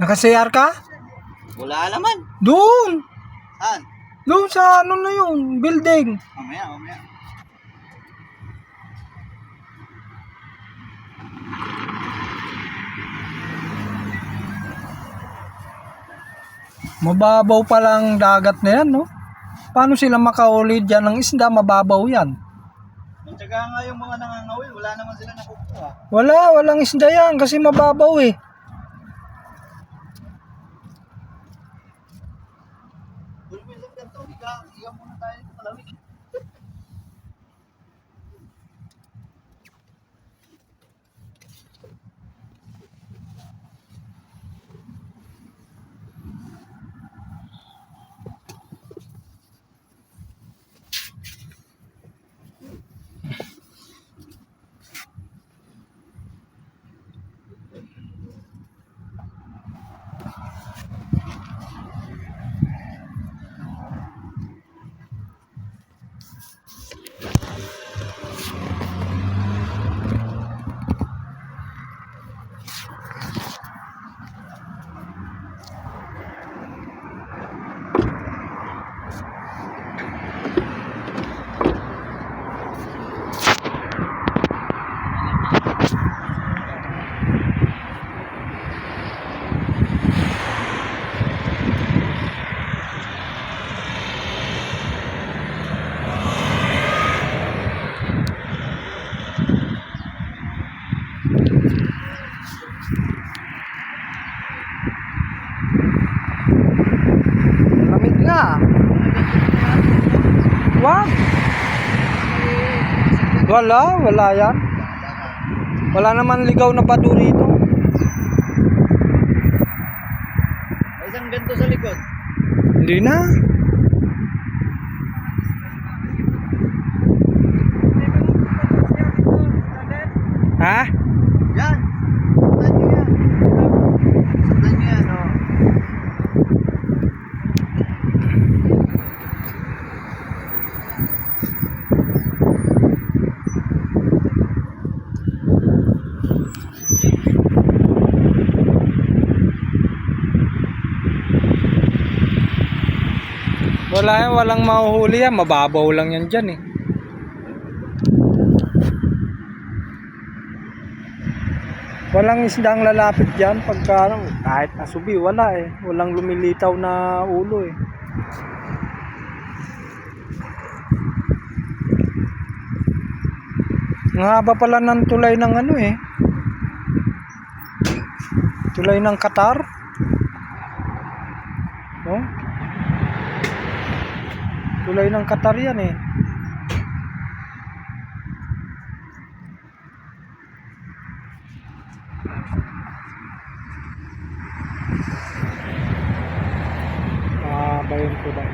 Naka-CR ka? Wala naman. Doon! Saan? Doon sa ano na yung building. Mamaya. Mababaw pa lang dagat na yan, no? Paano sila makauli dyan ng isda? Mababaw yan. Tsaka nga yung mga nangangawil, wala naman sila nakukuha. Walang isda yan kasi mababaw eh. Bulbil lang ganito, higa muna tayo sa malamig. Lamig nga. Wag. Wala yan. Wala naman ligaw na bado rito. May isang ganito sa likod. Hindi na. Ha? Yan! Sundan nyo yan. Sundan nyo yan, oh. Walang mahuhuli yan. Mababaw lang yan dyan eh. Walang isdang lalapit dyan pagka kahit asubi, wala eh. Walang lumilitaw na ulo eh. Ang haba pala ng tulay ng ano eh. Tulay ng Qatar. Oh? Tulay ng Qatar yan eh. Ba yung tulay.